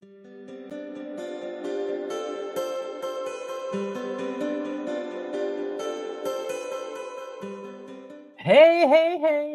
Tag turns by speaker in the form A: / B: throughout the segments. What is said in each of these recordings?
A: Hey,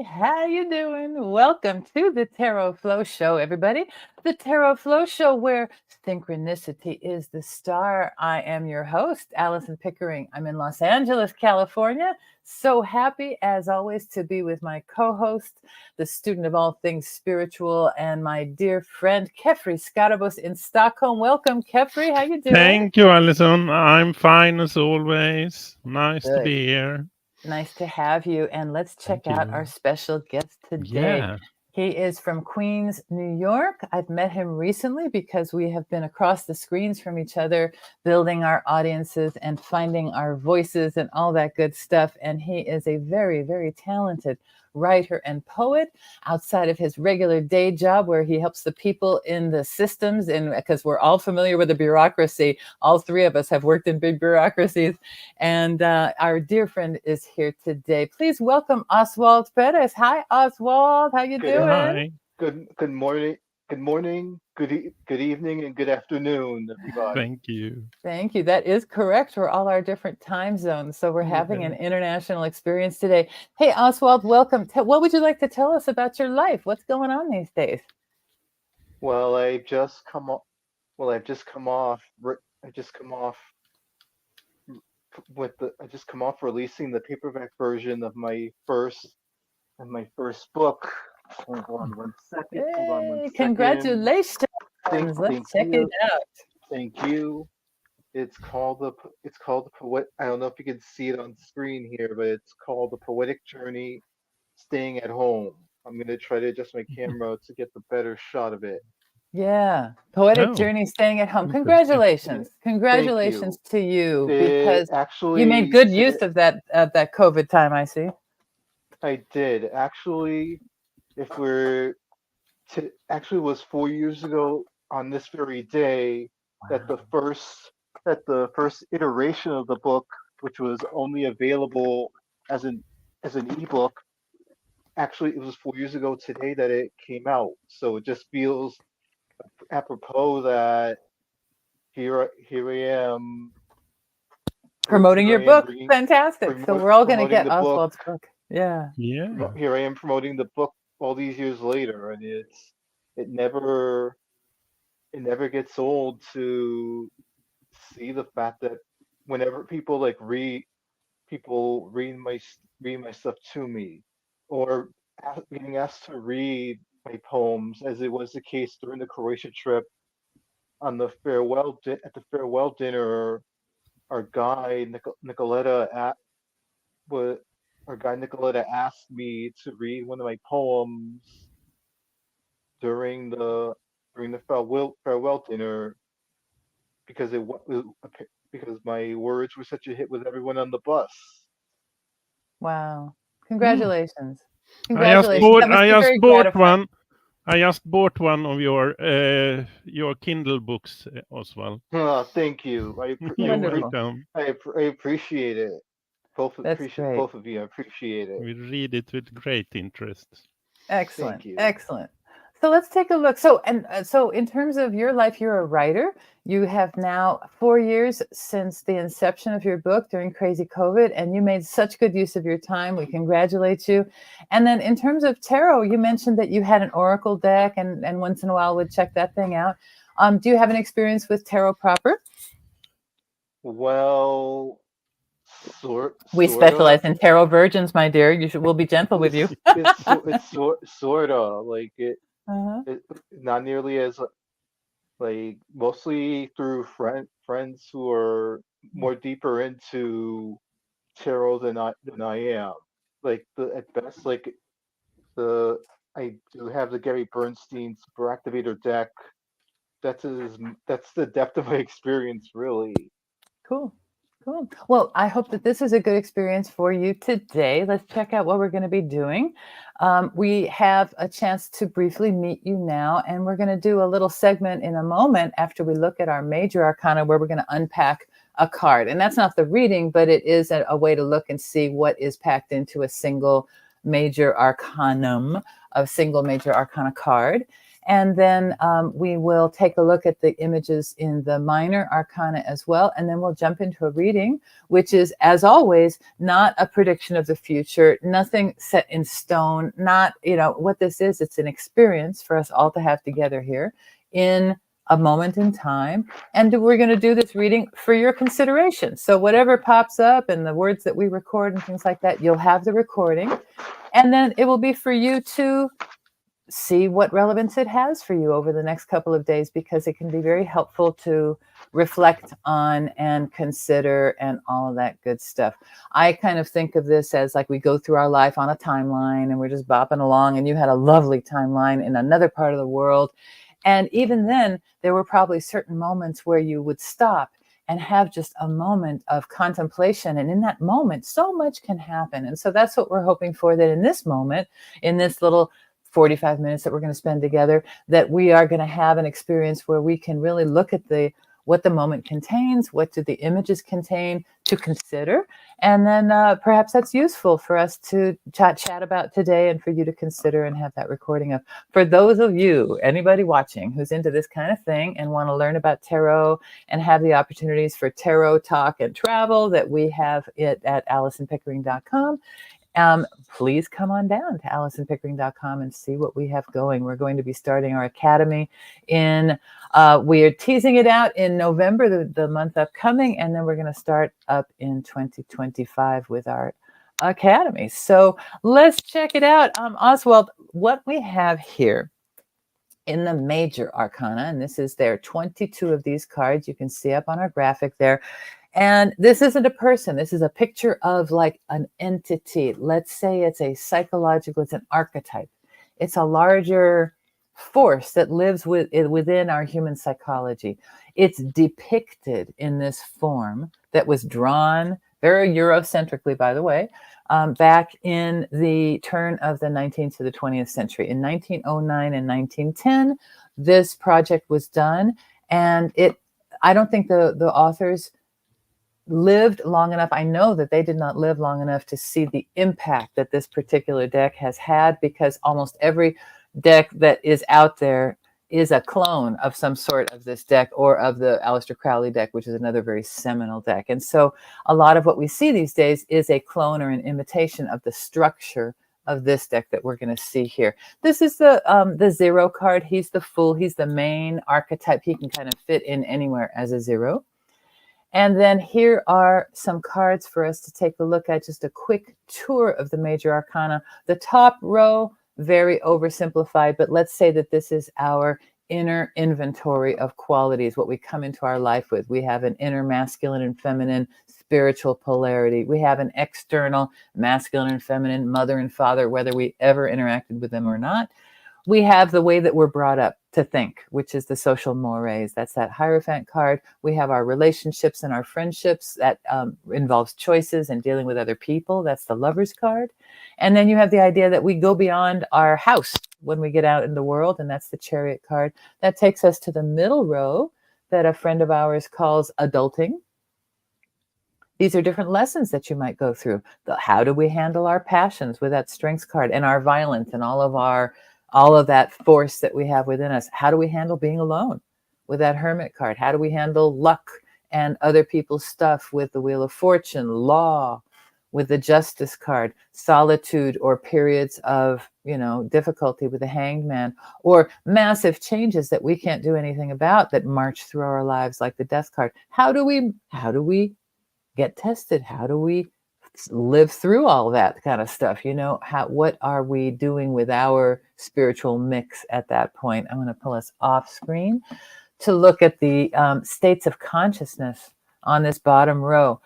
A: how you doing? Welcome to the Tarot Flow Show, everybody. The Tarot Flow Show where synchronicity is the star. I am your host, Alison Pickering. I'm in Los Angeles, California. So happy, as always, to be with my co-host, the student of all things spiritual, and my dear friend, Kefri Skarabus in Stockholm. Welcome, Kefri. How you doing?
B: Thank you, Alison. I'm fine as always. Nice to
A: Good.
B: be here.
A: Nice to have you. And let's check
B: Thank
A: out
B: you.
A: our special guest today.
B: Yeah.
A: He is from Queens, New York. I've met him recently because we have been across the screens from each other, building our audiences and finding our voices and all that good stuff. And he is a very, very talented writer and poet outside of his regular day job where he helps the people in the systems. And because we're all familiar with the bureaucracy, all three of us have worked in big bureaucracies. And our dear friend is here today. Please welcome OSWALD Perez. Hi, Oswald. How you doing?
B: Hi.
C: Good morning, good evening, and good afternoon, everybody.
B: Thank you.
A: Thank you. That is correct for all our different time zones. So we're having an international experience today. Hey, Oswald, welcome. What would you like to tell us about your life? What's going on these days?
C: Well, I've just come off. I just come off releasing the paperback version of my first book. Hold on one second.
A: Hey, congratulations. Let's check it out.
C: Thank you. It's called the poet. I don't know if you can see it on screen here, but it's called The Poetic Journey, Staying at Home. I'm gonna try to adjust my camera to get the better shot of it.
A: Yeah, Poetic Journey, Staying at Home. Congratulations. Congratulations to you, because you made good use of that COVID time, I see.
C: I did. Actually, actually it was 4 years ago on this very day that the first iteration of the book, which was only available as an ebook, actually it was 4 years ago today that it came out. So it just feels apropos that here I am
A: promoting your book. Fantastic. So we're all going to get Oswald's book. Yeah.
C: Here I am promoting the book all these years later, and it never gets old to see the fact that whenever people read my stuff to me, or being asked to read my poems, as it was the case during the Croatia trip on the at the farewell dinner, our guide Nicoletta asked me to read one of my poems during the farewell dinner because because my words were such a hit with everyone on the bus.
A: Wow! Congratulations!
B: Congratulations! I just bought one of your Kindle books, Oswald.
C: Thank you. I appreciate it. Both of you. I appreciate it.
B: We read it with great interest.
A: Excellent. Excellent. So let's take a look. So in terms of your life, you're a writer. You have now 4 years since the inception of your book during crazy COVID, and you made such good use of your time. We congratulate you. And then in terms of tarot, you mentioned that you had an oracle deck and once in a while would check that thing out. Do you have an experience with tarot proper?
C: Well,
A: we specialize in tarot virgins, my dear. We'll be gentle with you.
C: It's sort of like it. Not nearly as mostly through friends who are more deeper into tarot than I am. At best, I do have the Gary Bernstein Super Activator deck. That's the depth of my experience, really.
A: Cool. Well, I hope that this is a good experience for you today. Let's check out what we're going to be doing. We have a chance to briefly meet you now, and we're going to do a little segment in a moment after we look at our major arcana where we're going to unpack a card. And that's not the reading, but it is a way to look and see what is packed into a single major arcanum, a single major arcana card. And then we will take a look at the images in the minor arcana as well. And then we'll jump into a reading, which is, as always, not a prediction of the future, nothing set in stone, not, what this is. It's an experience for us all to have together here in a moment in time. And we're going to do this reading for your consideration. So whatever pops up and the words that we record and things like that, you'll have the recording. And then it will be for you to see what relevance it has for you over the next couple of days, because it can be very helpful to reflect on and consider and all of that good stuff. I kind of think of this as like we go through our life on a timeline and we're just bopping along, and you had a lovely timeline in another part of the world. And even then, there were probably certain moments where you would stop and have just a moment of contemplation. And in that moment, so much can happen. And so that's what we're hoping for, that in this moment, in this little 45 minutes that we're going to spend together, that we are going to have an experience where we can really look at what the moment contains, what do the images contain to consider, and then perhaps that's useful for us to chat about today and for you to consider and have that recording of. For those of you, anybody watching who's into this kind of thing and want to learn about tarot and have the opportunities for tarot talk and travel that we have it at ALISONPickering.com, please come on down to ALISONPickering.com and see what we have going. We're going to be starting our academy we are teasing it out in November, the month upcoming, and then we're going to start up in 2025 with our academy. So let's check it out. Oswald, what we have here in the major arcana, and this is there, 22 of these cards you can see up on our graphic there. And this isn't a person. This is a picture of like an entity. Let's say it's a psychological, it's an archetype. It's a larger force that lives within our human psychology. It's depicted in this form that was drawn very Eurocentrically, by the way, back in the turn of the 19th to the 20th century. In 1909 and 1910, this project was done. And I don't think the authors lived long enough. I know that they did not live long enough to see the impact that this particular deck has had, because almost every deck that is out there is a clone of some sort of this deck or of the Aleister Crowley deck, which is another very seminal deck. And so a lot of what we see these days is a clone or an imitation of the structure of this deck that we're going to see here. This is the zero card. He's the Fool. He's the main archetype. He can kind of fit in anywhere as a zero. And then here are some cards for us to take a look at, just a quick tour of the major arcana. The top row, very oversimplified, but let's say that this is our inner inventory of qualities, what we come into our life with. We have an inner masculine and feminine spiritual polarity. We have an external masculine and feminine mother and father, whether we ever interacted with them or not. We have the way that we're brought up to think, which is the social mores. That's that Hierophant card. We have our relationships and our friendships. That involves choices and dealing with other people. That's the Lover's card. And then you have the idea that we go beyond our house when we get out in the world, and that's the Chariot card. That takes us to the middle row that a friend of ours calls adulting. These are different lessons that you might go through. How do we handle our passions with that Strengths card, and our violence and all of that force that we have within us? How do we handle being alone with that Hermit card? How do we handle luck and other people's stuff with the Wheel of Fortune, law, with the Justice card, solitude or periods of, difficulty with the Hanged Man, or massive changes that we can't do anything about that march through our lives like the Death card. How do we get tested? How do we live through all that kind of stuff? What are we doing with our spiritual mix at that point? I'm going to pull us off screen to look at the states of consciousness on this bottom row.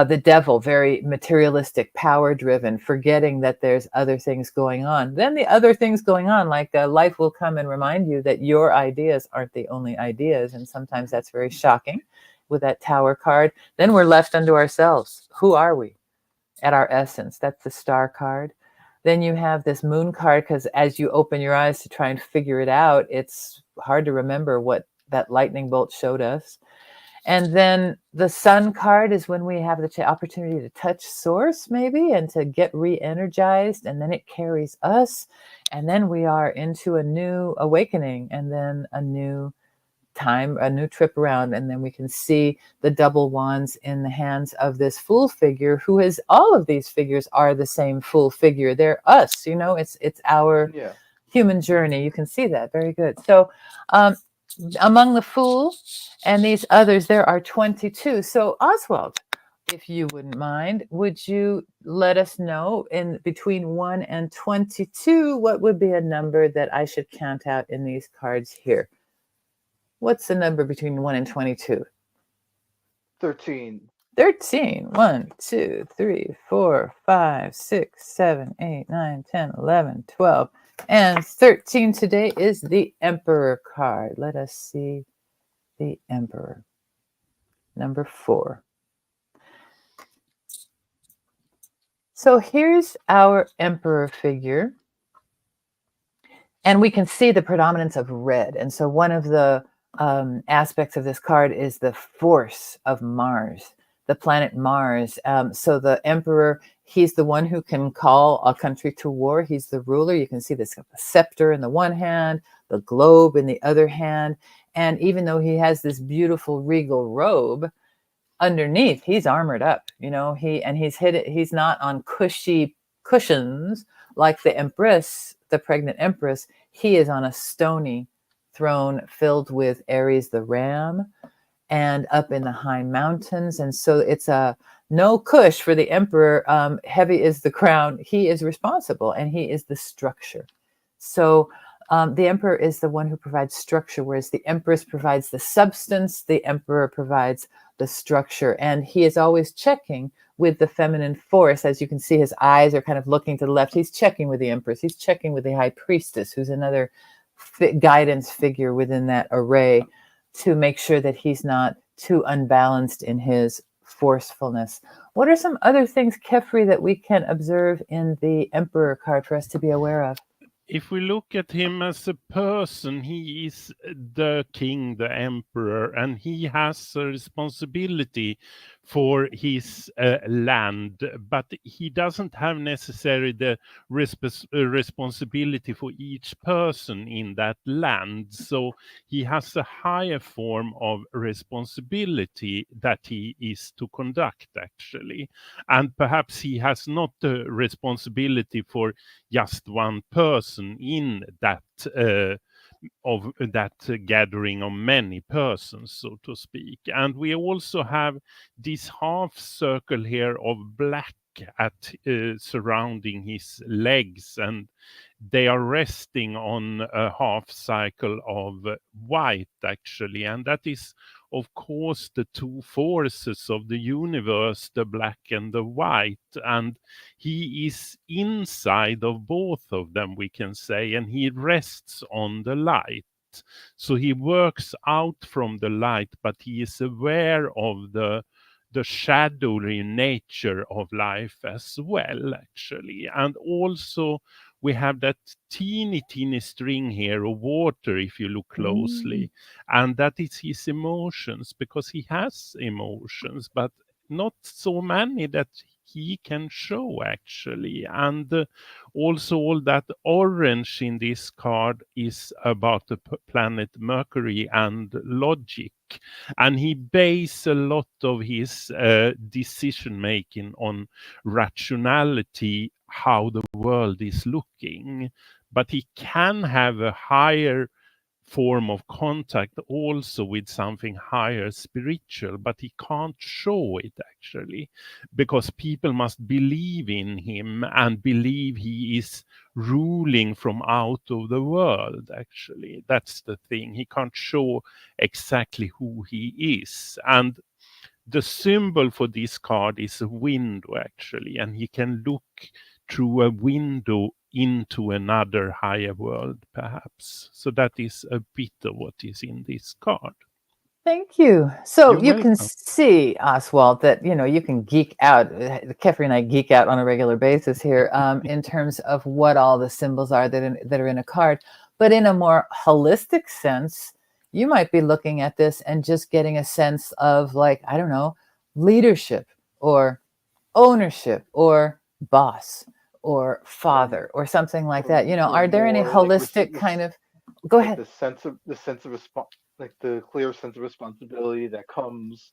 A: The Devil, very materialistic, power driven, forgetting that there's other things going on. Then the other things going on, like life will come and remind you that your ideas aren't the only ideas. And sometimes that's very shocking with that Tower card. Then we're left unto ourselves. Who are we at our essence? That's the Star card. Then you have this Moon card, because as you open your eyes to try and figure it out, it's hard to remember what that lightning bolt showed us. And then the sun card is when we have the opportunity to touch source maybe and to get re-energized, and then it carries us, and then we are into a new awakening, and then a new time, a new trip around, and then we can see the double wands in the hands of this Fool figure, who is, all of these figures are the same Fool figure. They're us, you know, it's our human journey. You can see that very good. So among the Fool and these others, there are 22. So Oswald, if you wouldn't mind, would you let us know in between 1 and 22, what would be a number that I should count out in these cards here? What's the number between 1 and 22?
C: 13.
A: 13. 1, 2, 3, 4, 5, 6, 7, 8, 9, 10, 11, 12. And 13 today is the Emperor card. Let us see the Emperor. Number 4. So here's our Emperor figure. And we can see the predominance of red. And so one of the aspects of this card is the force of Mars, the planet Mars. So the Emperor, he's the one who can call a country to war. He's the ruler. You can see this scepter in the one hand, the globe in the other hand. And even though he has this beautiful regal robe, underneath he's armored up, you know, he's not on cushy cushions like the Empress, the pregnant Empress. He is on a stony throne filled with Aries the ram, and up in the high mountains. And so it's a no cush for the Emperor. Heavy is the crown. He is responsible, and he is the structure. So the Emperor is the one who provides structure, whereas the Empress provides the substance. The Emperor provides the structure, and he is always checking with the feminine force. As you can see, his eyes are kind of looking to the left. He's checking with the Empress. He's checking with the High Priestess, who's another guidance figure within that array, to make sure that he's not too unbalanced in his forcefulness. What are some other things, Kefri, that we can observe in the Emperor card for us to be aware of?
B: If we look at him as a person, he is the king, the emperor, and he has a responsibility for his land, but he doesn't have necessarily the responsibility for each person in that land. So he has a higher form of responsibility that he is to conduct, actually. And perhaps he has not the responsibility for just one person in that of that gathering of many persons, so to speak. And we also have this half circle here of black at surrounding his legs, and they are resting on a half cycle of white, actually. And that is, of course, the two forces of the universe, the black and the white. And he is inside of both of them, we can say, and he rests on the light. So he works out from the light, but he is aware of the shadowy nature of life as well, actually. And also we have that teeny string here of water, if you look closely, and that is his emotions, because he has emotions, but not so many that he can show, actually. And also all that orange in this card is about the planet Mercury and logic. And he bases a lot of his decision making on rationality, how the world is looking. But he can have a higher form of contact also with something higher spiritual, but he can't show it, actually, because people must believe in him and believe he is ruling from out of the world, actually. That's the thing. He can't show exactly who he is. And the symbol for this card is a window, actually, and he can look through a window into another higher world, perhaps. So that is a bit of what is in this card.
A: Thank you. So
B: You're
A: you can
B: welcome.
A: see, Oswald, that, you know, you can geek out. Kefri and I geek out on a regular basis here in terms of what all the symbols are that are in a card. But in a more holistic sense, you might be looking at this and just getting a sense of, like, I don't know, leadership or ownership or boss or father or something like that. You know,
C: or
A: are there any
C: more like
A: holistic kind of, go
C: like
A: ahead.
C: the sense of like the clear sense of responsibility that comes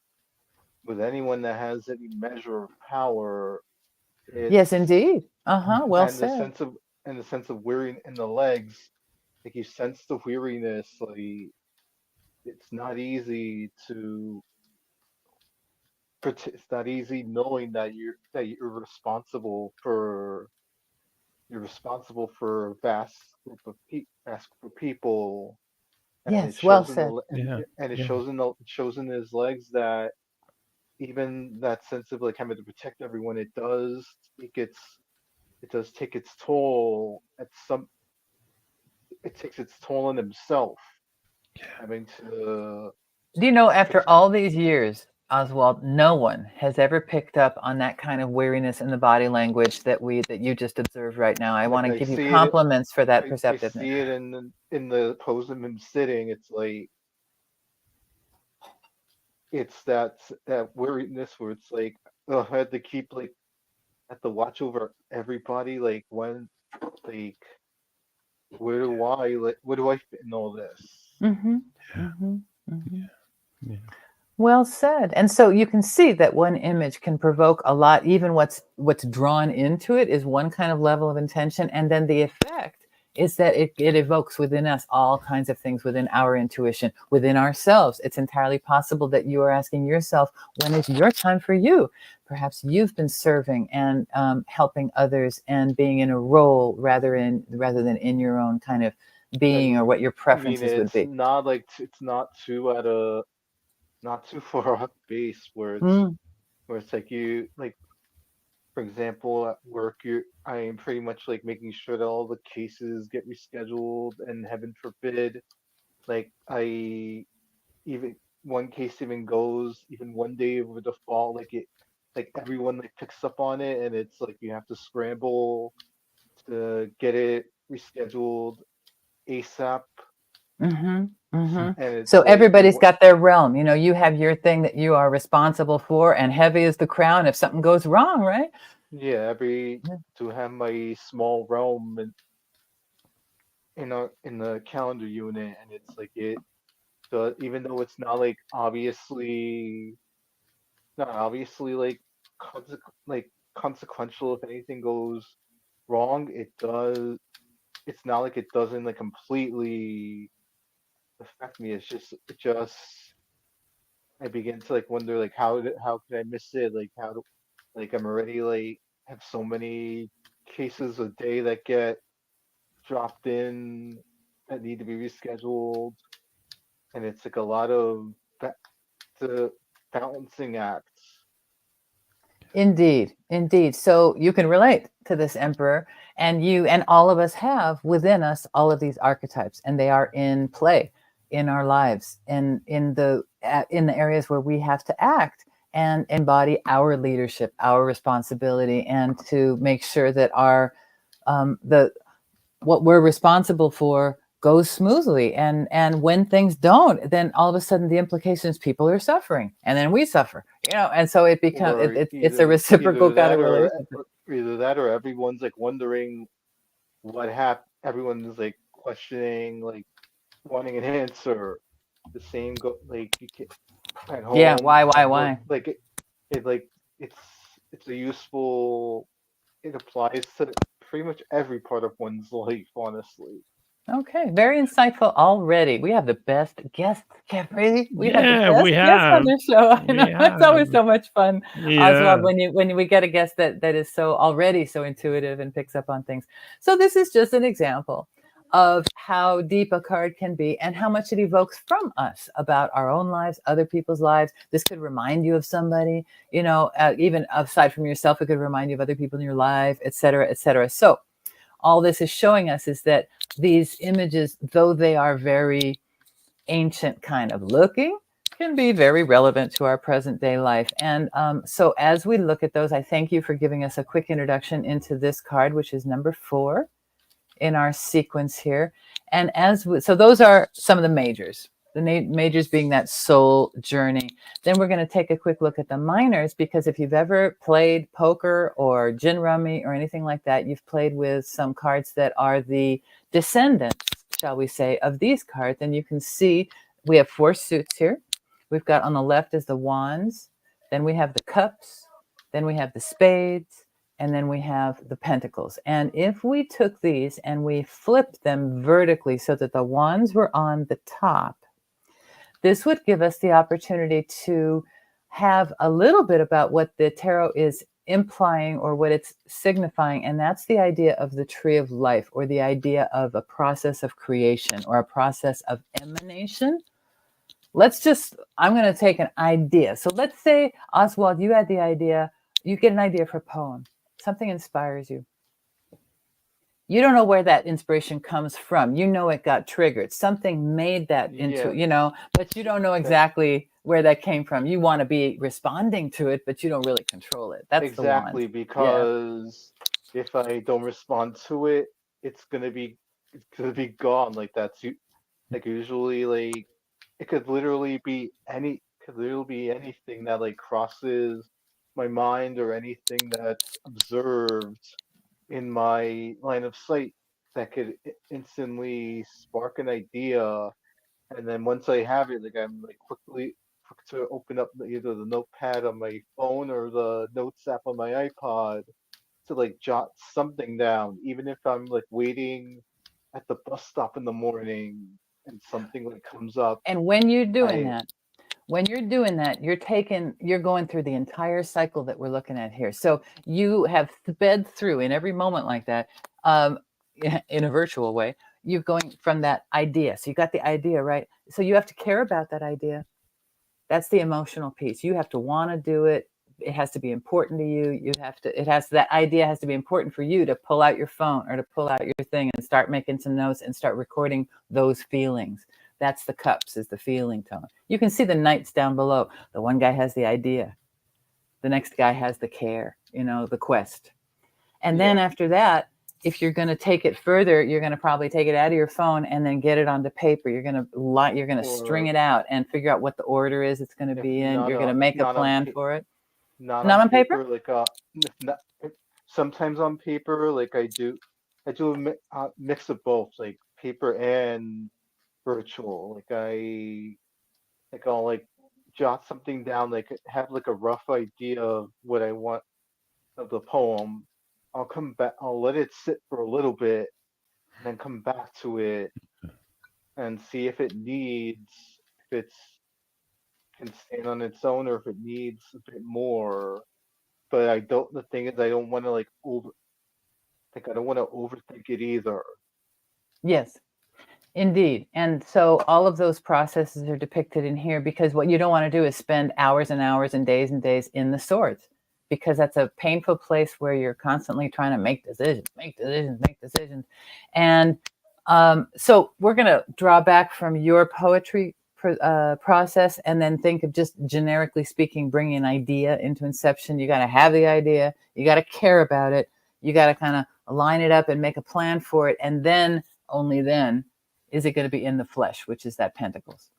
C: with anyone that has any measure of power.
A: Yes,
C: It's
A: indeed. Well
C: and the
A: said.
C: sense of wearing in the legs, like you sense the weariness, like it's not easy to it's not easy knowing that you're responsible for a vast group of people, and it
A: Yes, well
C: shows in
A: said.
B: Yeah.
C: it
B: Yeah.
C: shows in his legs that even that sense of like having to protect everyone, it does take its toll at some it takes its toll on himself, having to
A: Do you know, after
C: protect.
A: all these years, Oswald, no one has ever picked up on that kind of weariness in the body language that you just observed right now. I want
C: Like
A: to
C: I
A: give you
C: see it,
A: compliments for that
C: I
A: perceptiveness.
C: see it in the pose of him sitting. It's like it's that weariness where it's like, oh, I had to keep like have to watch over everybody. Like when like where do I fit in all this?
A: Mm-hmm.
B: Yeah.
A: Mm-hmm. Mm-hmm.
B: Yeah.
A: Well said. And so you can see that one image can provoke a lot. Even what's drawn into it is one kind of level of intention, and then the effect is that it evokes within us all kinds of things within our intuition, within ourselves. It's entirely possible that you are asking yourself, when is your time for you? Perhaps you've been serving and helping others and being in a role rather than in your own kind of being or what your
C: I mean,
A: preferences would be.
C: it's not too far off base
A: Mm,
C: where it's like you like for example at work I am pretty much like making sure that all the cases get rescheduled, and heaven forbid like I even one case even goes even one day over the fall, like everyone like picks up on it, and it's like you have to scramble to get it rescheduled ASAP,
A: mm-hmm, mm-hmm.
C: and
A: So
C: it's like
A: everybody's got their realm. You know, you have your thing that you are responsible for, and heavy is the crown if something goes wrong, right?
C: yeah, every to have my small realm in the calendar unit, and it's like it does, even though it's not like not obviously like consequential if anything goes wrong, it's not like it doesn't like completely affect me. It just I begin to like wonder like how could I miss it, like like I'm already like have so many cases a day that get dropped in that need to be rescheduled, and it's like a lot of the balancing acts.
A: Indeed, indeed. So you can relate to this emperor, and you and all of us have within us all of these archetypes, and they are in play in our lives and in the areas where we have to act and embody our leadership, our responsibility, and to make sure that our the what we're responsible for goes smoothly. And when things don't, then all of a sudden the implications, people are suffering, and then we suffer, and so it becomes
C: Or
A: it's a reciprocal kind of relationship.
C: either that or everyone's like wondering what happened. Everyone's like questioning, like wanting an answer. The same go like you can at
A: Yeah,
C: home, at work,
A: why?
C: like like it's it's a useful. It applies to pretty much every part of one's life, honestly.
A: Okay, very insightful already. We have the best guests, Jeffrey. We have the
B: Yeah,
A: best
B: we
A: guests on
B: have.
A: this show. I
B: We
A: know it's
B: have.
A: always so much fun, Oswald,
B: Yeah.
A: when we get a guest that is so already so intuitive and picks up on things. So this is just an example of how deep a card can be and how much it evokes from us about our own lives, other people's lives. This could remind you of somebody, even aside from yourself, it could remind you of other people in your life, et cetera, et cetera. So all this is showing us is that these images, though they are very ancient kind of looking, can be very relevant to our present day life. And so as we look at those, I thank you for giving us a quick introduction into this card, which is number 4 in our sequence here. And so those are some of the majors The majors being that soul journey. Then we're going to take a quick look at the minors, because if you've ever played poker or gin rummy or anything like that, you've played with some cards that are the descendants, shall we say, of these cards. And you can see we have 4 suits here. We've got on the left is the wands, then we have the cups, then we have the spades, and then we have the pentacles. And if we took these and we flipped them vertically so that the wands were on the top, this would give us the opportunity to have a little bit about what the tarot is implying or what it's signifying. And that's the idea of the tree of life, or the idea of a process of creation or a process of emanation. I'm going to take an idea. So let's say, Oswald, you had the idea, you get an idea for a poem. Something inspires you. You don't know where that inspiration comes from. You know it got triggered. Something made that into, but you don't know exactly where that came from. You want to be responding to it, but you don't really control it. That's
C: exactly,
A: the one.
C: because if I don't respond to it, it's gonna be gone. Like that's like usually like it could literally be anything that like crosses my mind, or anything that's observed in my line of sight that could instantly spark an idea. And then once I have it, like I'm like quick to open up either the notepad on my phone or the notes app on my iPod to like jot something down, even if I'm like waiting at the bus stop in the morning and something like comes up.
A: And when you're doing that, you're going through the entire cycle that we're looking at here. So you have sped through in every moment like that, in a virtual way. You're going from that idea. So you got the idea, right? So you have to care about that idea. That's the emotional piece. You have to want to do it. It has to be important to you. That idea has to be important for you to pull out your phone or to pull out your thing and start making some notes and start recording those feelings. That's the cups, is the feeling tone. You can see the knights down below. The one guy has the idea. The next guy has the care, the quest. And then after that, if you're going to take it further, you're going to probably take it out of your phone and then get it onto paper. You're going to string it out and figure out what the order is it's going to be in. You're going to make a plan for it.
C: Not on paper? Like sometimes on paper, like I do a mix of both, like paper and virtual. I'll like jot something down, like have like a rough idea of what I want of the poem. I'll come back, I'll let it sit for a little bit, and then come back to it and see if it can stand on its own, or if it needs a bit more. But the thing is, I don't want to I don't want to overthink it either.
A: Yes, indeed. And so all of those processes are depicted in here, because what you don't want to do is spend hours and hours and days in the swords, because that's a painful place where you're constantly trying to make decisions. And so we're going to draw back from your poetry process, and then think of just generically speaking, bringing an idea into inception. You got to have the idea. You got to care about it. You got to kind of line it up and make a plan for it. And then, only then, is it going to be in the flesh, which is that pentacles.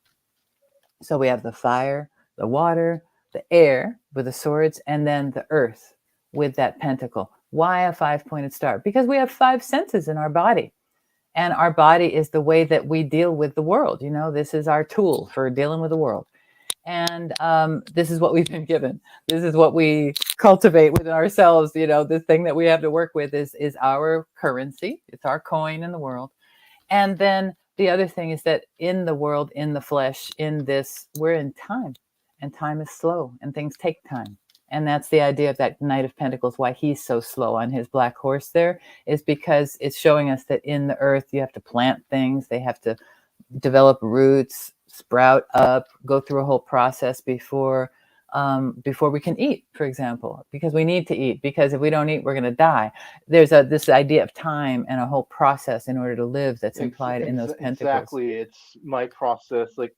A: So we have the fire, the water, the air with the swords, and then the earth with that pentacle. Why a 5-pointed star? Because we have 5 senses in our body. And our body is the way that we deal with the world. This is our tool for dealing with the world. And this is what we've been given. This is what we cultivate within ourselves. This thing that we have to work with is our currency. It's our coin in the world. And then the other thing is that in the world, in the flesh, in this, we're in time. And time is slow, and things take time. And that's the idea of that Knight of Pentacles, why he's so slow on his black horse there, is because it's showing us that in the earth, you have to plant things. They have to develop roots, sprout up, go through a whole process before we can eat, for example, because we need to eat, because if we don't eat, we're going to die. There's this idea of time and a whole process in order to live that's implied in those pentacles.
C: Exactly. It's my process. Like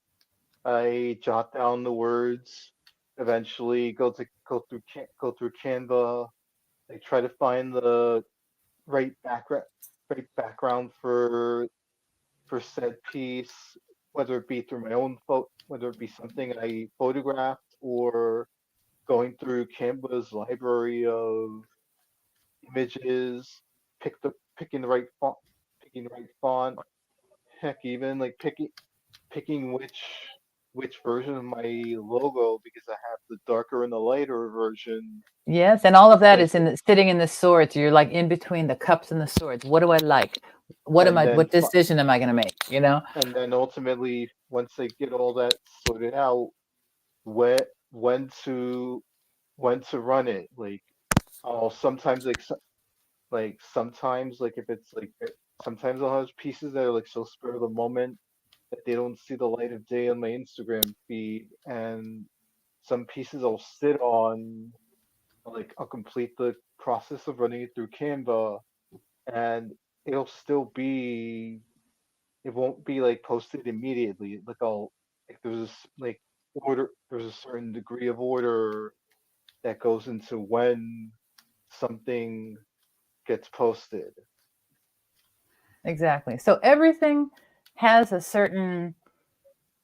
C: I jot down the words, eventually go through Canva. I try to find the right background for said piece, whether it be through my own whether it be something I photographed or going through Canva's library of images, picking the right font, heck, even like picking which version of my logo, because I have the darker and the lighter version.
A: Yes, and all of that is
C: Like,
A: sitting in the swords. You're like in between the cups and the swords. What do I like? What decision am I going to make? You know?
C: And then ultimately, once I get all that sorted out, when to run it. Like, I'll sometimes sometimes like if it's like sometimes I'll have pieces that are like so spur of the moment that they don't see the light of day on my Instagram feed, and some pieces I'll sit on, like I'll complete the process of running it through Canva, and it'll still be, it won't be like posted immediately. Like there's a certain degree of order that goes into when something gets posted.
A: Exactly. So everything has a certain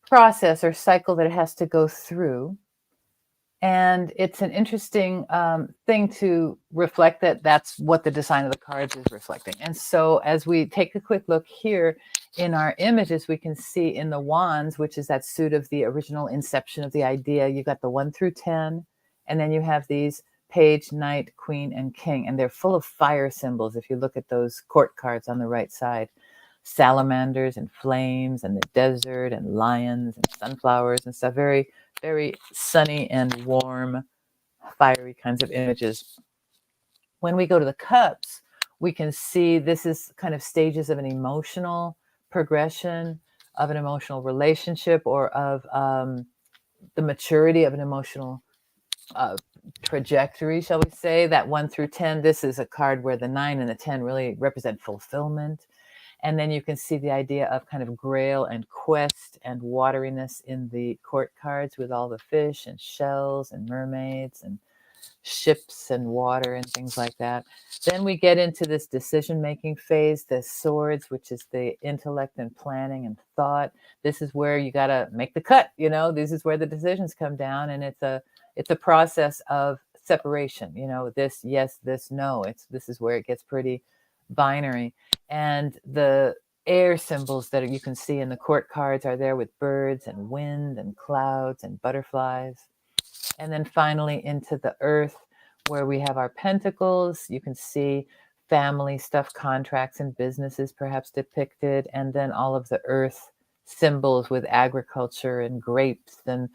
A: process or cycle that it has to go through. And it's an interesting thing to reflect that that's what the design of the cards is reflecting. And so as we take a quick look here in our images, we can see in the wands, which is that suit of the original inception of the idea, you got the 1 through 10, and then you have these page, knight, queen, and king, and they're full of fire symbols. If you look at those court cards on the right side, salamanders and flames and the desert and lions and sunflowers and stuff, very, very sunny and warm, fiery kinds of images. When we go to the cups, we can see this is kind of stages of an emotional progression, of an emotional relationship, or of the maturity of an emotional trajectory, shall we say. That 1 through 10, this is a card where the 9 and the 10 really represent fulfillment. And then you can see the idea of kind of grail and quest and wateriness in the court cards with all the fish and shells and mermaids and ships and water and things like that. Then we get into this decision-making phase, the swords, which is the intellect and planning and thought. This is where you got to make the cut, you know, this is where the decisions come down, and it's a process of separation, you know, this yes, this no. This is where it gets pretty binary. And the air symbols that you can see in the court cards are there with birds and wind and clouds and butterflies. And then finally into the earth, where we have our pentacles. You can see family stuff, contracts and businesses perhaps depicted, and then all of the earth symbols with agriculture and grapes and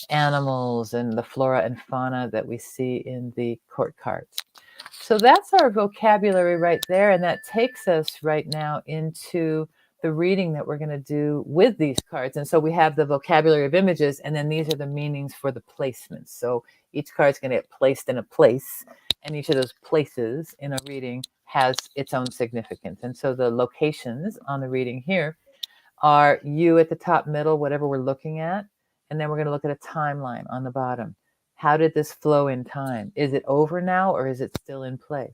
A: animals and the flora and fauna that we see in the court cards. So that's our vocabulary right there, and that takes us right now into the reading that we're going to do with these cards. And so we have the vocabulary of images, and then these are the meanings for the placements. So each card's going to get placed in a place, and each of those places in a reading has its own significance. And so the locations on the reading here are you at the top, middle, whatever we're looking at, and then we're going to look at a timeline on the bottom. How did this flow in time? Is it over now, or is it still in play?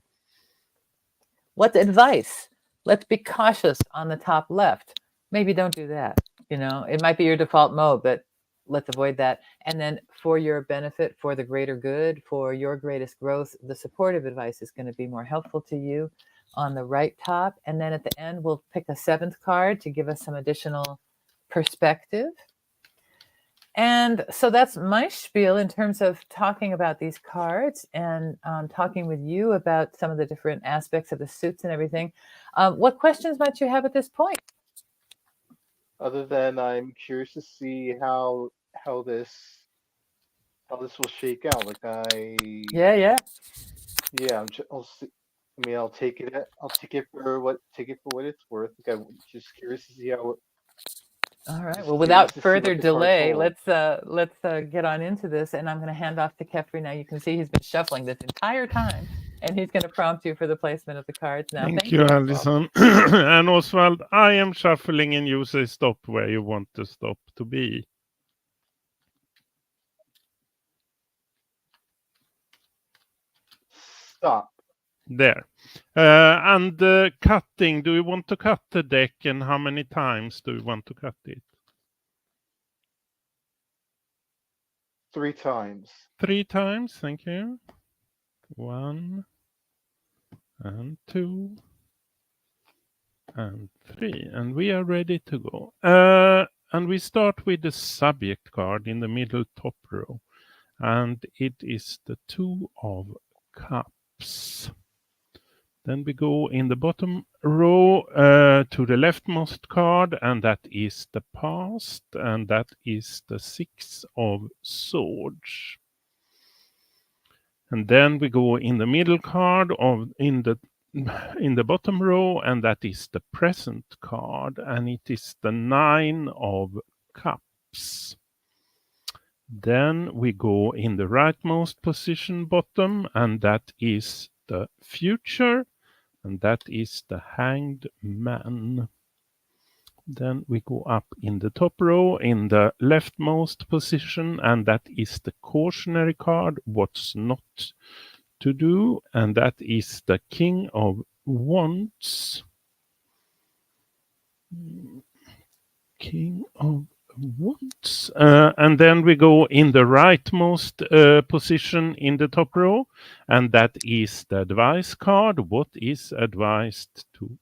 A: What's advice? Let's be cautious on the top left. Maybe don't do that. You know, it might be your default mode, but let's avoid that. And then for your benefit, for the greater good, for your greatest growth, the supportive advice is going to be more helpful to you on the right top. And then at the end, we'll pick a 7th card to give us some additional perspective. And so that's my spiel in terms of talking about these cards and talking with you about some of the different aspects of the suits and everything. What questions might you have at this point?
C: Other than I'm curious to see how this will shake out. Like
A: Yeah.
C: I'll see. I mean, I'll take it for what it's worth. Like, I'm just curious to see how.
A: All right. Well, without further delay, let's get on into this. And I'm going to hand off to Kefri now. You can see he's been shuffling this entire time, and he's going to prompt you for the placement of the cards now.
B: Thank you, Alison. And Oswald, I am shuffling, and you say stop where you want the stop to be.
C: Stop.
B: There. And cutting, do you want to cut the deck, and how many times do you want to cut it?
C: 3 times.
B: 3 times, thank you. 1 and 2 and 3, and we are ready to go. And we start with the subject card in the middle top row, and it is the 2 of Cups. Then we go in the bottom row to the leftmost card, and that is the past, and that is the 6 of Swords. And then we go in the middle card in the bottom row, and that is the present card, and it is the 9 of Cups. Then we go in the rightmost position bottom, and that is the future, and that is the Hanged Man. Then we go up in the top row in the leftmost position, and that is the cautionary card, what's not to do, and that is the King of Wands. King of Wands. And then we go in the rightmost position in the top row, and that is the advice card, what is advised to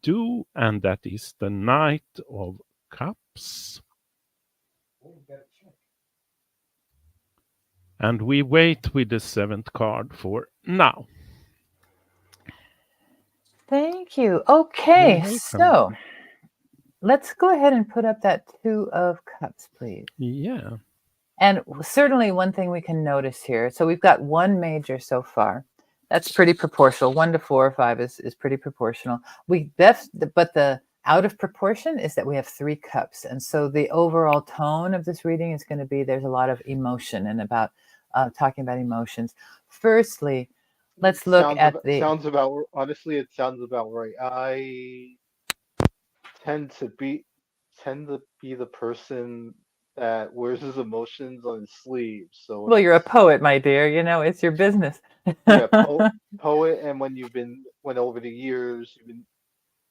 B: do, and that is the Knight of Cups. And we wait with the 7th card for now.
A: Thank you. Okay, so let's go ahead and put up that 2 of Cups, please.
B: Yeah.
A: And certainly one thing we can notice here, so we've got 1 major so far. That's pretty proportional. 1 to 4 or 5 is pretty proportional. But the out of proportion is that we have 3 cups. And so the overall tone of this reading is going to be, there's a lot of emotion and about talking about emotions. Firstly, let's look at
C: Honestly, it sounds about right. I tend to be the person that wears his emotions on his sleeve. So
A: well, you're a poet, my dear. You know, it's your business.
C: Yeah, poet, and when over the years you've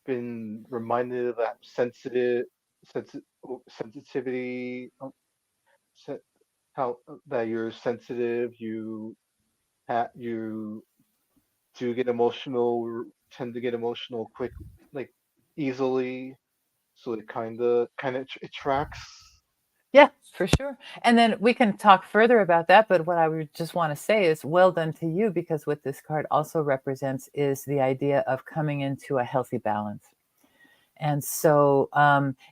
C: been reminded of that sensitivity, how that you're sensitive, you do get emotional, tend to get emotional quick, like easily. So it kind of it tracks.
A: Yeah, for sure. And then we can talk further about that. But what I would just want to say is well done to you, because what this card also represents is the idea of coming into a healthy balance. And so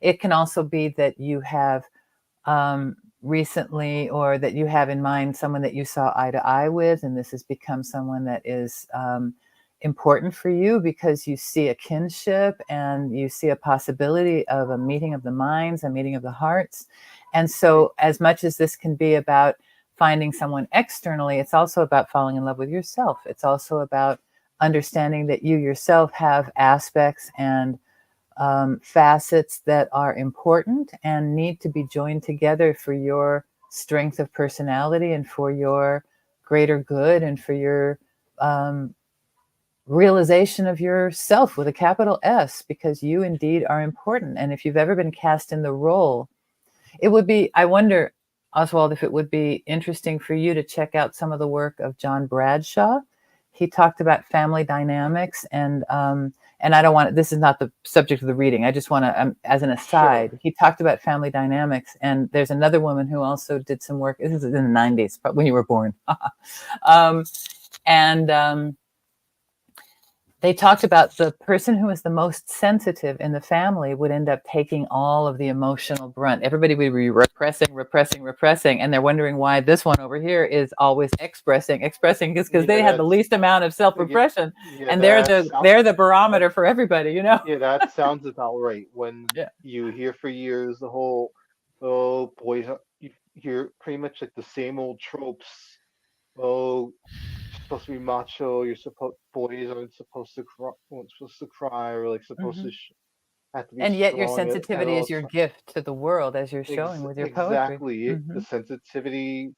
A: it can also be that you have recently, or that you have in mind someone that you saw eye to eye with, and this has become someone that is important for you because you see a kinship and you see a possibility of a meeting of the minds, a meeting of the hearts. And so as much as this can be about finding someone externally, it's also about falling in love with yourself. It's also about understanding that you yourself have aspects and facets that are important and need to be joined together for your strength of personality and for your greater good and for your realization of yourself with a capital S, because you indeed are important. And if you've ever been cast in the role, it would be, I wonder, Oswald, if it would be interesting for you to check out some of the work of John Bradshaw. He talked about family dynamics, and I don't want, this is not the subject of the reading. I just want to, as an aside, sure. He talked about family dynamics, and there's another woman who also did some work. This is in the 90s, when you were born. They talked about the person who was the most sensitive in the family would end up taking all of the emotional brunt. Everybody would be repressing, and they're wondering why this one over here is always expressing, because they had the least amount of self-repression, and they're the barometer for everybody, you know?
C: Yeah, that sounds about right. When you hear for years the whole, oh, boys, you hear pretty much like the same old tropes. Oh, supposed to be macho. Boys aren't supposed to cry, or like supposed to have to be.
A: And yet, your sensitivity is your gift to the world, as you're showing with your poetry.
C: Exactly, the sensitivity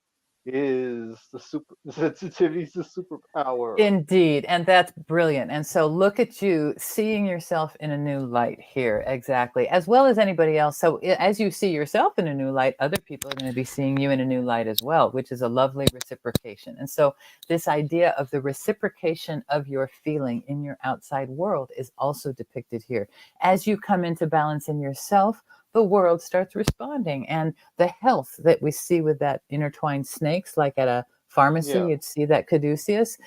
C: sensitivity is the superpower.
A: Indeed. And that's brilliant. And so look at you seeing yourself in a new light here. Exactly. As well as anybody else. So as you see yourself in a new light, other people are going to be seeing you in a new light as well, which is a lovely reciprocation. And so this idea of the reciprocation of your feeling in your outside world is also depicted here. As you come into balance in yourself, the world starts responding. And the health that we see with that intertwined snakes, like at a pharmacy,
C: Yeah.
A: you'd see that caduceus,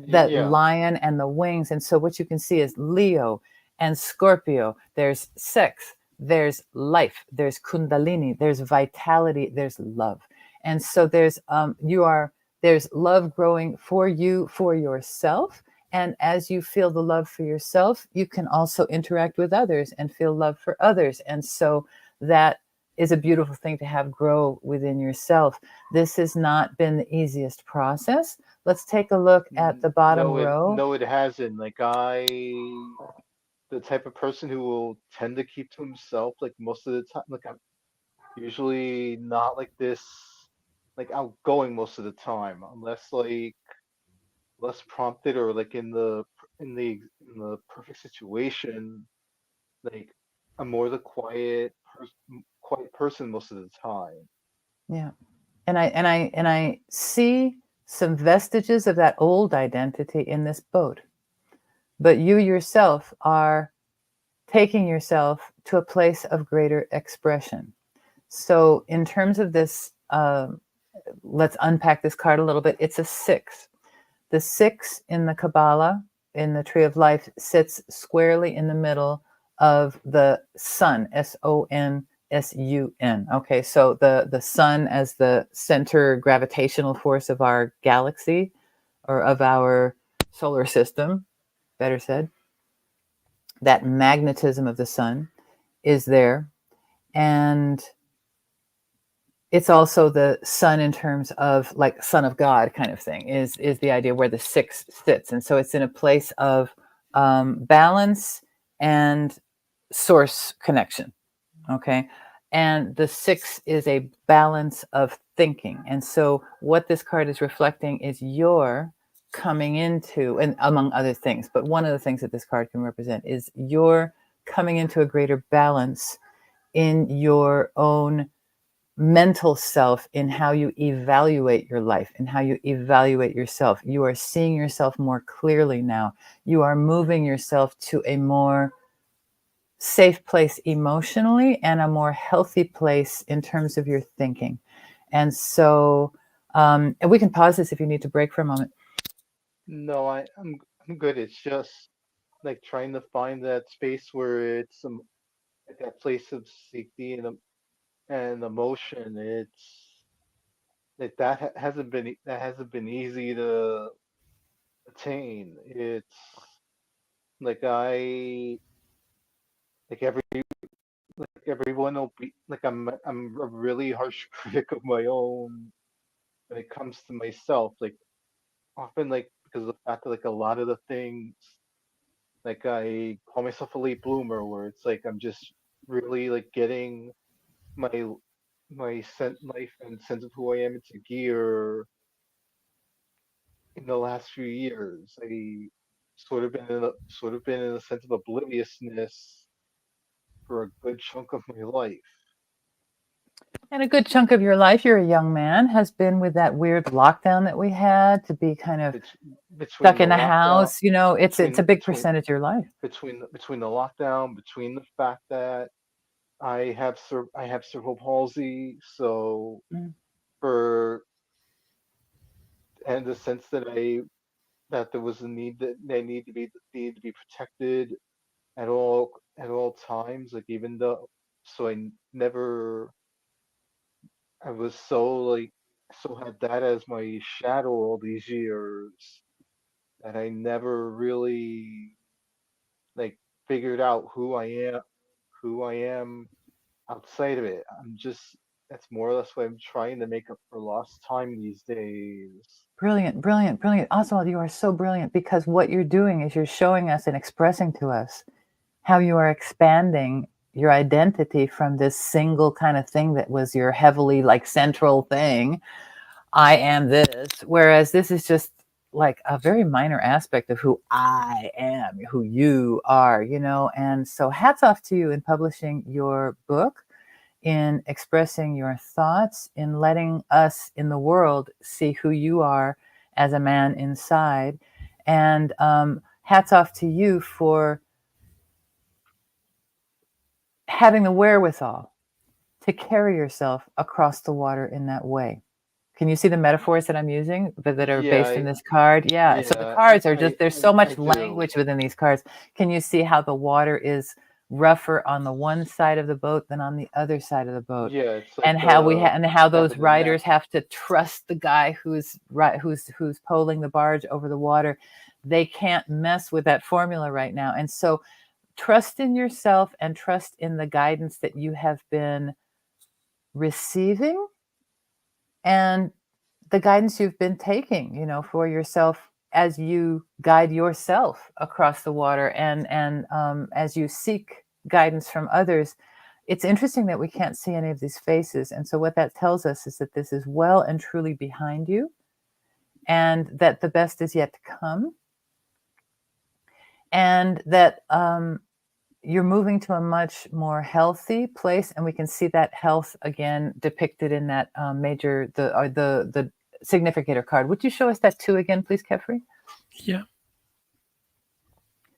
A: that
C: Yeah.
A: lion and the wings. And so what you can see is Leo and Scorpio. There's sex, there's life, there's kundalini, there's vitality, there's love. And so there's love growing for you, for yourself. And as you feel the love for yourself, you can also interact with others and feel love for others. And so that is a beautiful thing to have grow within yourself. This has not been the easiest process. Let's take a look at the bottom row.
C: No, it hasn't. Like the type of person who will tend to keep to himself, like most of the time. Like I'm usually not like this, like outgoing most of the time, unless like less prompted or like in the perfect situation. Like I'm more the quiet person most of the time.
A: Yeah. And I see some vestiges of that old identity in this boat. But you yourself are taking yourself to a place of greater expression. So in terms of this, let's unpack this card a little bit. It's a 6. The 6 in the Kabbalah, in the Tree of Life, sits squarely in the middle of the sun, SON. Okay, so the sun as the center gravitational force of our galaxy, or of our solar system, better said. That magnetism of the sun is there. And it's also the sun in terms of like son of God kind of thing, is the idea where the 6 sits. And so it's in a place of balance and source connection. Okay. And the 6 is a balance of thinking. And so what this card is reflecting is your coming into, and among other things, but one of the things that this card can represent is your coming into a greater balance in your own mental self, in how you evaluate your life, in how you evaluate yourself. You are seeing yourself more clearly now. You are moving yourself to a more safe place emotionally and a more healthy place in terms of your thinking. And so, and we can pause this if you need to break for a moment.
C: No, I'm good. It's just like trying to find that space where it's like that place of safety and emotion. It's like hasn't been easy to attain. It's like like every like everyone will be like I'm a really harsh critic of my own when it comes to myself. Like often like because of the fact that like a lot of the things, like I call myself a late bloomer, where it's like I'm just really like getting my life and sense of who I am into gear in the last few years. I sort of been in a sense of obliviousness for a good chunk of my life.
A: And a good chunk of your life, you're a young man, has been with that weird lockdown that we had, to be kind of stuck in a house. You know, it's a big percentage of your life.
C: Between the lockdown, between the fact that I have cerebral palsy, so for and the sense that there was a need that they need to be protected at all times. Like even though, so never I was so like so had that as my shadow all these years that I never really like figured out who I am outside of it. That's more or less what I'm trying to make up for lost time these days.
A: Brilliant, brilliant, brilliant. Oswald, you are so brilliant, because what you're doing is you're showing us and expressing to us how you are expanding your identity from this single kind of thing that was your heavily like central thing, I am this, whereas this is just like a very minor aspect of who I am, who you are, you know. And so hats off to you in publishing your book, in expressing your thoughts, in letting us in the world see who you are as a man inside. And hats off to you for having the wherewithal to carry yourself across the water in that way. Can you see the metaphors that I'm using that are
C: Yeah,
A: based in this card? Yeah. So the
C: yeah,
A: cards are just, there's so
C: I
A: much
C: do.
A: language within these cards. Can you see how the water is rougher on the one side of the boat than on the other side of the boat?
C: Yeah, it's like
A: And how and how
C: back
A: those
C: of the neck.
A: riders have to trust the guy who's poling the barge over the water. They can't mess with that formula right now. And so trust in yourself and trust in the guidance that you have been receiving and the guidance you've been taking, you know, for yourself as you guide yourself across the water and as you seek guidance from others. It's interesting that we can't see any of these faces. And so what that tells us is that this is well and truly behind you and that the best is yet to come. And that you're moving to a much more healthy place, and we can see that health again depicted in that the significator card. Would you show us that too again, please, Kefri?
B: Yeah.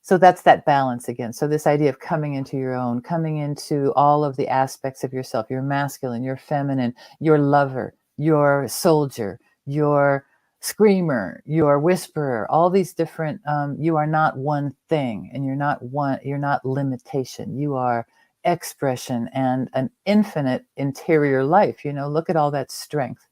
A: So that's that balance again. So this idea of coming into your own, coming into all of the aspects of yourself, your masculine, your feminine, your lover, your soldier, your screamer, your whisperer, all these different, you are not one thing and you're not limitation. You are expression and an infinite interior life. You know, look at all that strength.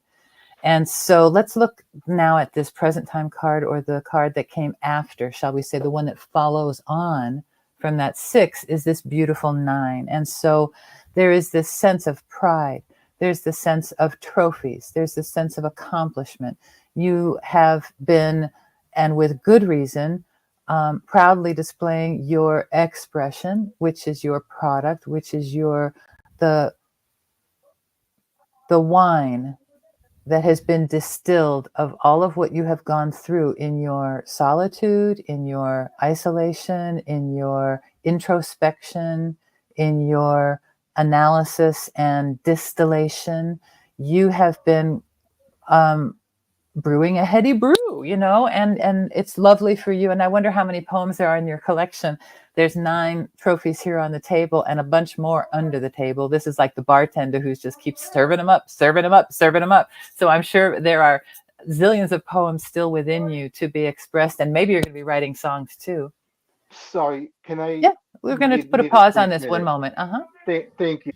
A: And so let's look now at this present time card, or the card that came after, shall we say, the one that follows on from that 6 is this beautiful 9. And so there is this sense of pride. There's the sense of trophies. There's the sense of accomplishment. You have been, and with good reason, proudly displaying your expression, which is your product, which is the wine that has been distilled of all of what you have gone through in your solitude, in your isolation, in your introspection, in your analysis and distillation. You have been brewing a heady brew, you know, and it's lovely for you. And I wonder how many poems there are in your collection. There's 9 trophies here on the table and a bunch more under the table. This is like the bartender who's just keeps serving them up, serving them up, serving them up. So I'm sure there are zillions of poems still within you to be expressed. And maybe you're going to be writing songs too.
C: Sorry, can I?
A: Yeah, we're going to put a pause on this one moment.
C: Thank you.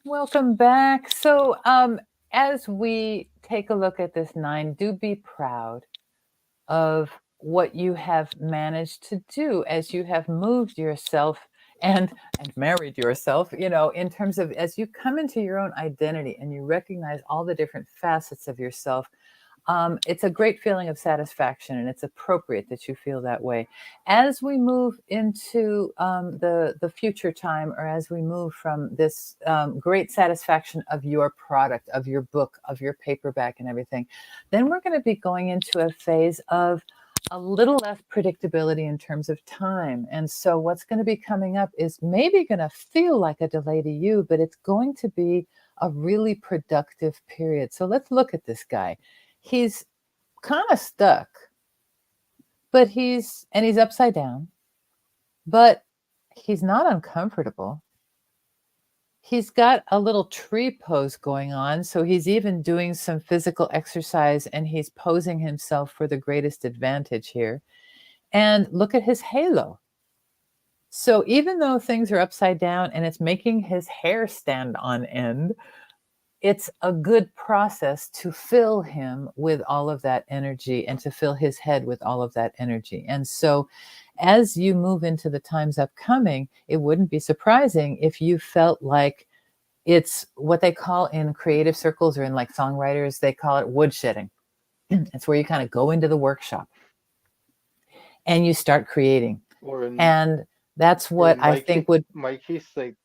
A: Welcome back. So as we take a look at this 9, do be proud of what you have managed to do as you have moved yourself and married yourself, you know, in terms of as you come into your own identity and you recognize all the different facets of yourself. It's a great feeling of satisfaction, and it's appropriate that you feel that way. As we move into the future time, or as we move from this great satisfaction of your product, of your book, of your paperback and everything, then we're going to be going into a phase of a little less predictability in terms of time. And so what's going to be coming up is maybe going to feel like a delay to you, but it's going to be a really productive period. So let's look at this guy. He's kind of stuck, but he's upside down, but he's not uncomfortable. He's got a little tree pose going on. So he's even doing some physical exercise and he's posing himself for the greatest advantage here. And look at his halo. So even though things are upside down and it's making his hair stand on end, it's a good process to fill him with all of that energy and to fill his head with all of that energy. And so as you move into the times upcoming, it wouldn't be surprising if you felt like it's what they call in creative circles or in like songwriters, they call it woodshedding. It's where you kind of go into the workshop and you start creating. And that's what I think would...
C: My case, like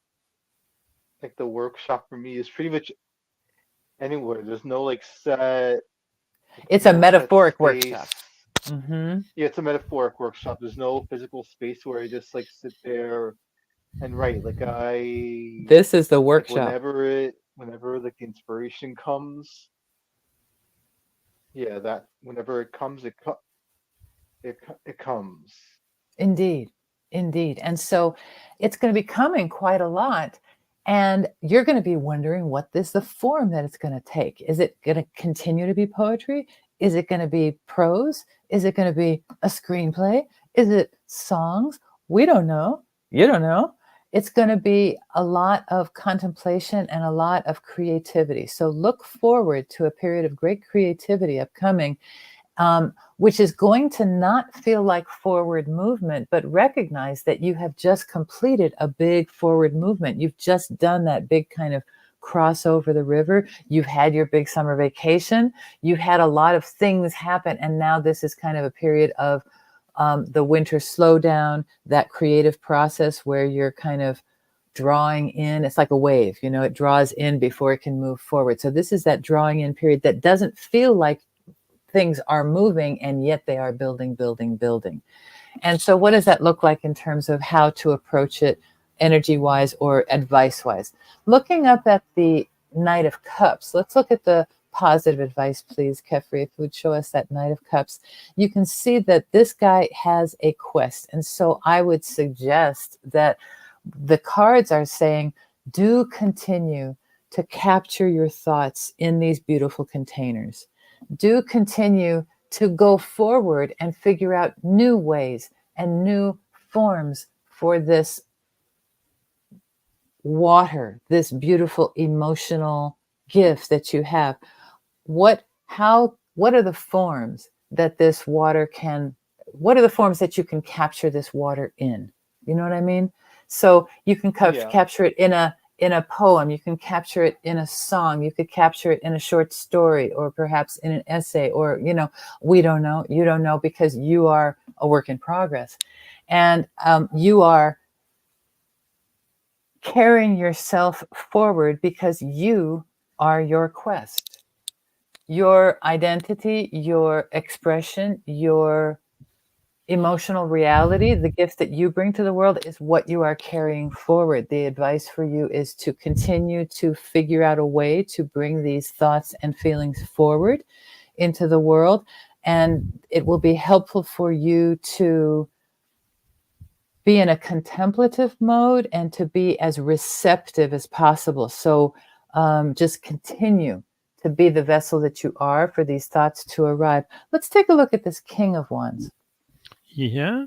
C: the workshop for me is pretty much anywhere. There's no like set.
A: It's a
C: No set
A: metaphoric
C: space.
A: workshop. Mm-hmm.
C: Yeah, it's a metaphoric workshop. There's no physical space where I just like sit there and write.
A: This is the
C: Like
A: workshop.
C: whenever like the inspiration comes, yeah, that whenever it comes, it comes.
A: Indeed. Indeed. And so it's going to be coming quite a lot. And you're going to be wondering what is the form that it's going to take. Is it going to continue to be poetry? Is it going to be prose? Is it going to be a screenplay? Is it songs? We don't know. You don't know. It's going to be a lot of contemplation and a lot of creativity. So look forward to a period of great creativity upcoming, which is going to not feel like forward movement, but recognize that you have just completed a big forward movement. You've just done that big kind of cross over the river. You've had your big summer vacation. You've had a lot of things happen. And now this is kind of a period of the winter slowdown, that creative process where you're kind of drawing in. It's like a wave, you know, it draws in before it can move forward. So this is that drawing in period that doesn't feel like things are moving, and yet they are building, building, building. And so what does that look like in terms of how to approach it energy-wise or advice-wise? Looking up at the Knight of Cups, let's look at the positive advice, please, Kefri, if you would show us that Knight of Cups. You can see that this guy has a quest. And so I would suggest that the cards are saying, do continue to capture your thoughts in these beautiful containers. Do continue to go forward and figure out new ways and new forms for this water, this beautiful emotional gift that you have. What are the forms that this water can, what are the forms that you can capture this water in? You know what I mean? So you can capture it in a poem, you can capture it in a song, you could capture it in a short story, or perhaps in an essay, or, you know, we don't know, you don't know, because you are a work in progress. And you are carrying yourself forward because you are your quest. Your identity, your expression, your emotional reality, the gift that you bring to the world is what you are carrying forward. The advice for you is to continue to figure out a way to bring these thoughts and feelings forward into the world. And it will be helpful for you to be in a contemplative mode and to be as receptive as possible. So just continue to be the vessel that you are for these thoughts to arrive. Let's take a look at this King of Wands.
B: Yeah.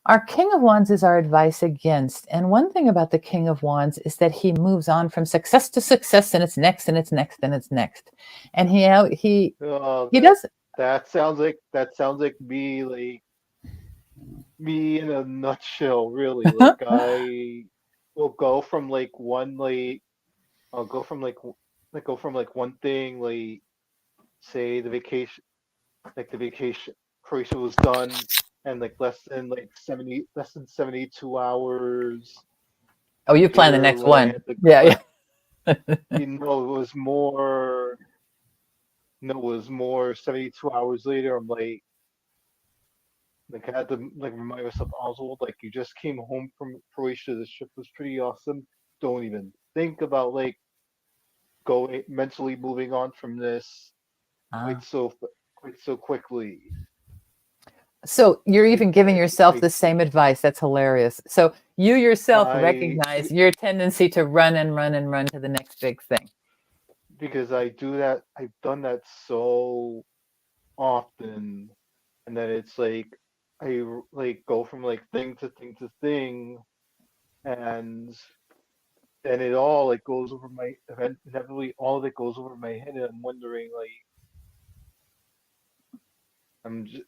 A: Our King of Wands is our advice against. And one thing about the King of Wands is that he moves on from success to success, and it's next, and it's next, and it's next. And he does.
C: That sounds like me in a nutshell, really. Like I will go from like one like I'll go from like one thing, like say the vacation Croatia was done, and like less than 72 hours.
A: Oh, you plan the
C: Here,
A: next
C: what I
A: one.
C: had to
A: Yeah.
C: you know, it was more. No, it was more. 72 hours later, I'm like I had to like remind myself, Oswald, like you just came home from Croatia. This trip was pretty awesome. Don't even think about like going mentally moving on from this quite so quickly.
A: So you're even giving yourself the same advice. That's hilarious. So you yourself recognize your tendency to run and run and run to the next big thing.
C: Because I do that, I've done that so often, and then it's like I like go from like thing to thing to thing, and then it all like goes over my inevitably all of it goes over my head, and I'm wondering like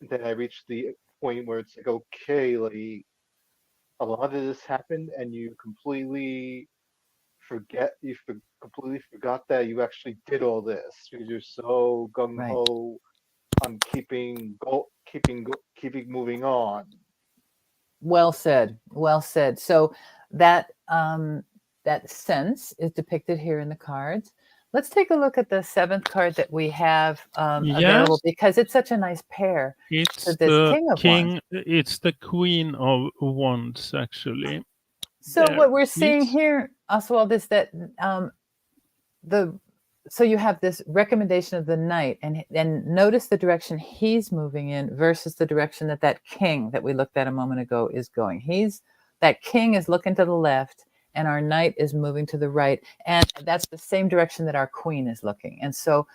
C: then I reach the point where it's like, okay, like a lot of this happened, and you completely completely forgot that you actually did all this because you're so gung ho on keeping moving on.
A: Well said. Well said. So that that sense is depicted here in the cards. Let's take a look at the 7th card that we have available,
B: Yes,
A: because it's such a nice pair to
B: it's
A: this
B: the
A: King of Wands.
B: it's the Queen of Wands, actually.
A: So
B: There
A: what we're seeing
B: is.
A: here, Oswald, is that so you have this recommendation of the Knight, and notice the direction he's moving in versus the direction that King that we looked at a moment ago is going. That King is looking to the left, and our Knight is moving to the right, and that's the same direction that our Queen is looking. And so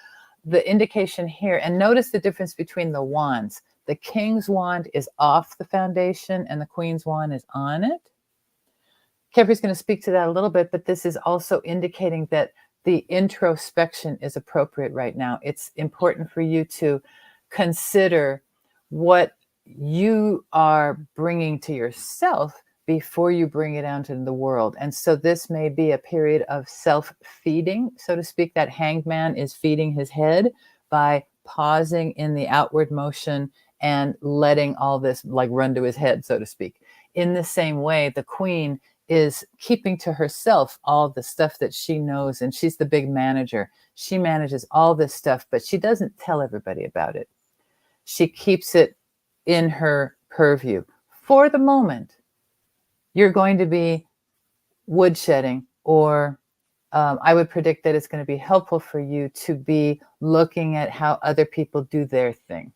A: the indication here, and notice the difference between the wands. The King's wand is off the foundation, and the Queen's wand is on it. Kefri's going to speak to that a little bit, but this is also indicating that the introspection is appropriate right now. It's important for you to consider what you are bringing to yourself before you bring it out into the world. And so this may be a period of self-feeding, so to speak. That Hanged Man is feeding his head by pausing in the outward motion and letting all this like run to his head, so to speak. In the same way, the Queen is keeping to herself all the stuff that she knows, and she's the big manager. She manages all this stuff, but she doesn't tell everybody about it. She keeps it in her purview. For the moment, you're going to be woodshedding, or I would predict that it's going to be helpful for you to be looking at how other people do their thing.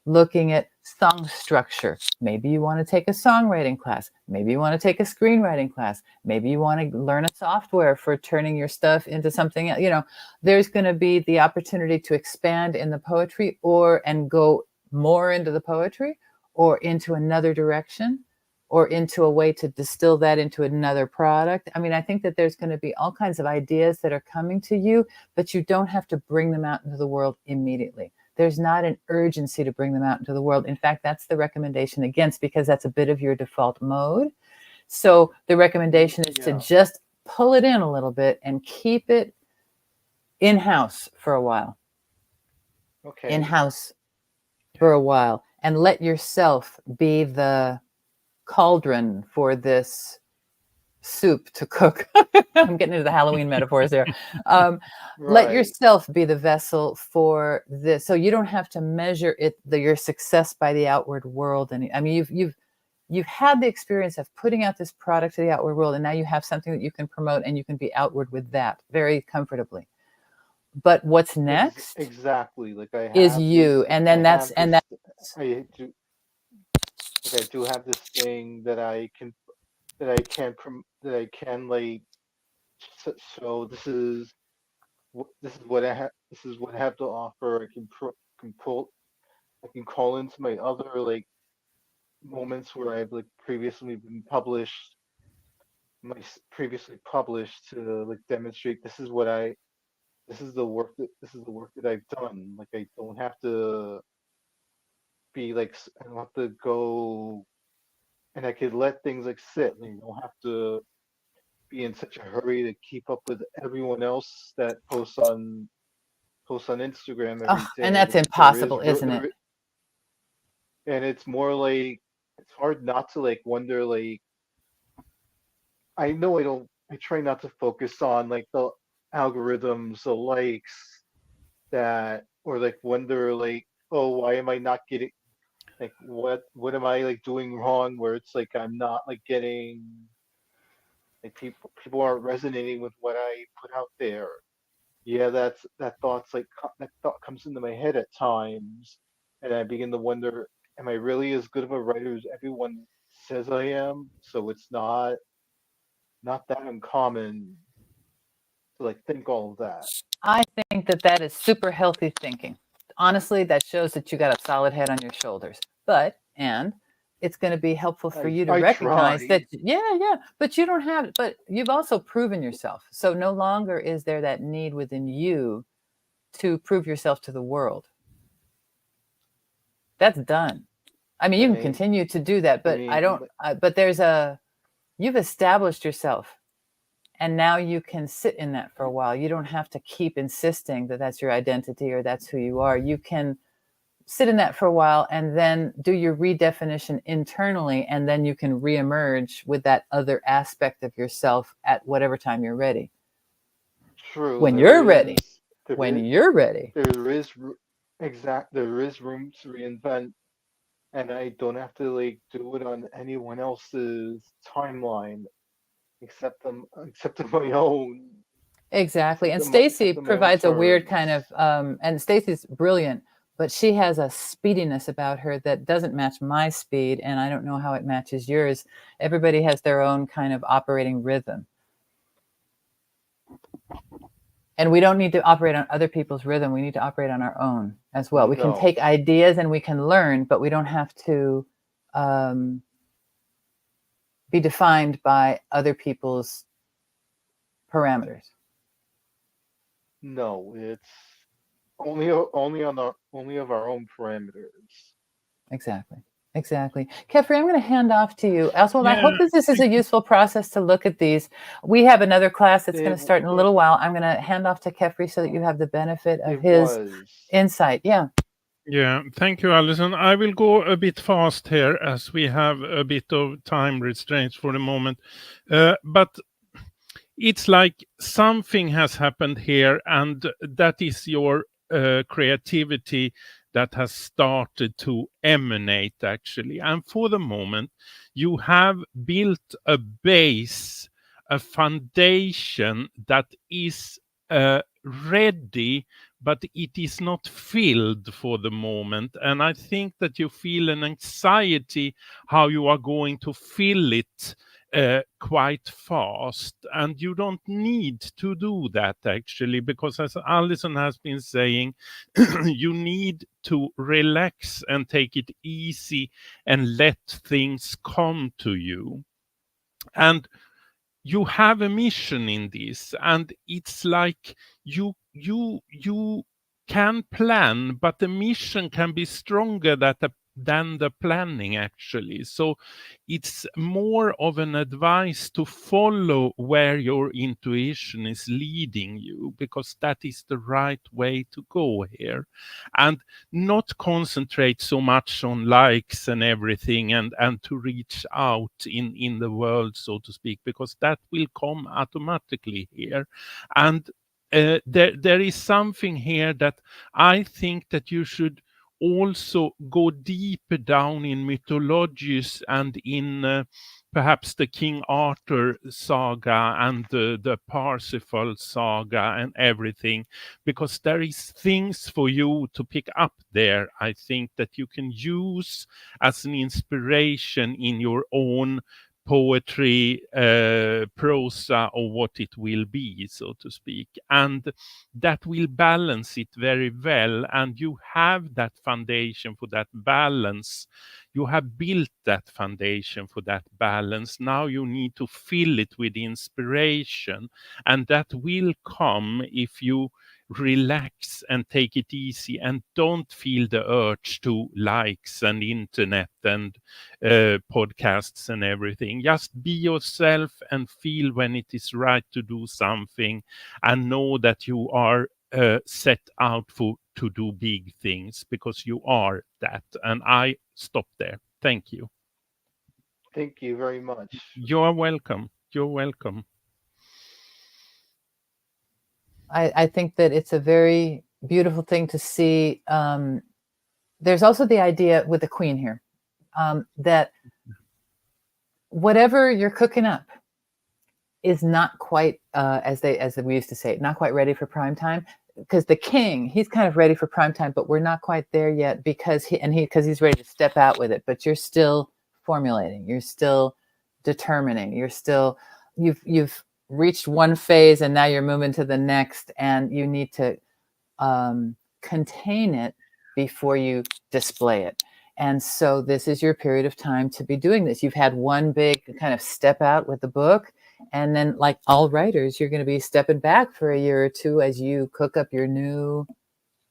A: Looking at song structure. Maybe you want to take a songwriting class. Maybe you want to take a screenwriting class. Maybe you want to learn a software for turning your stuff into something else. You know, there's going to be the opportunity to expand in the poetry, and go more into the poetry, or into another direction, or into a way to distill that into another product. I mean, I think that there's going to be all kinds of ideas that are coming to you, but you don't have to bring them out into the world immediately. There's not an urgency to bring them out into the world. In fact, that's the recommendation against, because that's a bit of your default mode. So the recommendation is to just pull it in a little bit and keep it in-house for a while.
C: Okay.
A: In-house for a while, and let yourself be the cauldron for this soup to cook. I'm getting into the Halloween metaphors there.
C: Right.
A: Let yourself be the vessel for this, so you don't have to measure your success by the outward world. And I mean, you've had the experience of putting out this product to the outward world, and now you have something that you can promote, and you can be outward with that very comfortably. But what's next?
C: Exactly. Like I have
A: is you, and then that's
C: I do have this thing that I can like. So this is what I have. This is what I have to offer. I can call into my other like moments where I've like previously published to like demonstrate this is the work that I've done. Like I don't have to be like I don't have to go, and I could let things like sit. Like, I don't have to be in such a hurry to keep up with everyone else that posts on Instagram every day.
A: And that's impossible, isn't it?
C: And it's more like it's hard not to like wonder like I know I try not to focus on like the algorithms, the likes that, or like wonder like, oh, why am I not getting like what am I like doing wrong, where it's like I'm not like getting like people aren't resonating with what I put out there. Yeah, that thought comes into my head at times, and I begin to wonder, am I really as good of a writer as everyone says I am? So it's not that uncommon to like think all of that.
A: I think that is super healthy thinking. Honestly, that shows that you got a solid head on your shoulders. And it's going to be helpful for you to recognize that, but you don't have, but you've also proven yourself. So no longer is there that need within you to prove yourself to the world. That's done. I mean, you can continue to do that, but you've established yourself. And now you can sit in that for a while. You don't have to keep insisting that that's your identity or that's who you are. You can sit in that for a while and then do your redefinition internally, and then you can reemerge with that other aspect of yourself at whatever time you're ready.
C: true.
A: When
C: There
A: you're ready.
C: is there
A: When
C: is
A: you're ready.
C: there is ro- there is room to reinvent, and I don't have to like do it on anyone else's timeline except my own,
A: Exactly. And Stacy
C: except on my own
A: provides a weird
C: terms.
A: kind of, and Stacy's brilliant, but she has a speediness about her that doesn't match my speed, and I don't know how it matches yours. Everybody has their own kind of operating rhythm. And we don't need to operate on other people's rhythm. We need to operate on our own as well. We can
C: No.
A: take ideas and we can learn, but we don't have to be defined by other people's parameters.
C: No, it's only of our own parameters.
A: Exactly. Exactly. Kefri, I'm going to hand off to you. Oswald, I
B: Yeah,
A: hope this is a useful process to look at these. We have another class that's going to start in a little while. I'm going to hand off to Kefri so that you have the benefit of his insight. Yeah.
B: Yeah, thank you, Alison. I will go a bit fast here as we have a bit of time restraints for the moment. But it's like something has happened here, and that is your creativity that has started to emanate, actually. And for the moment, you have built a base, a foundation that is ready, but it is not filled for the moment. And I think that you feel an anxiety how you are going to fill it quite fast, and you don't need to do that, actually, because as Alison has been saying, you need to relax and take it easy and let things come to you. And you have a mission in this, and it's like you can plan, but the mission can be stronger than the planning, actually. So it's more of an advice to follow where your intuition is leading you, because that is the right way to go here, and not concentrate so much on likes and everything, and to reach out in the world, so to speak, because that will come automatically here. And there is something here that I think that you should also go deeper down in mythologies and in perhaps the King Arthur saga and the Parsifal saga and everything, because there is things for you to pick up there, I think, that you can use as an inspiration in your own poetry, prosa, or what it will be, so to speak. And that will balance it very well. And you have that foundation for that balance. You have built that foundation for that balance. Now you need to fill it with inspiration. And that will come if you relax and take it easy and don't feel the urge to likes and internet and podcasts and everything. Just be yourself and feel when it is right to do something, and know that you are set out to do big things, because you are that. And I stop there. Thank you.
C: Thank you very much.
B: You're welcome. You're welcome.
A: I think that it's a very beautiful thing to see. There's also the idea with the Queen here, that whatever you're cooking up is not quite, as we used to say, not quite ready for prime time. Because the King, he's kind of ready for prime time, but we're not quite there yet, because he's ready to step out with it. But you're still formulating, you're still determining, you've reached one phase, and now you're moving to the next, and you need to contain it before you display it. And so this is your period of time to be doing this. You've had one big kind of step out with the book, and then, like all writers, you're going to be stepping back for a year or two as you cook up your new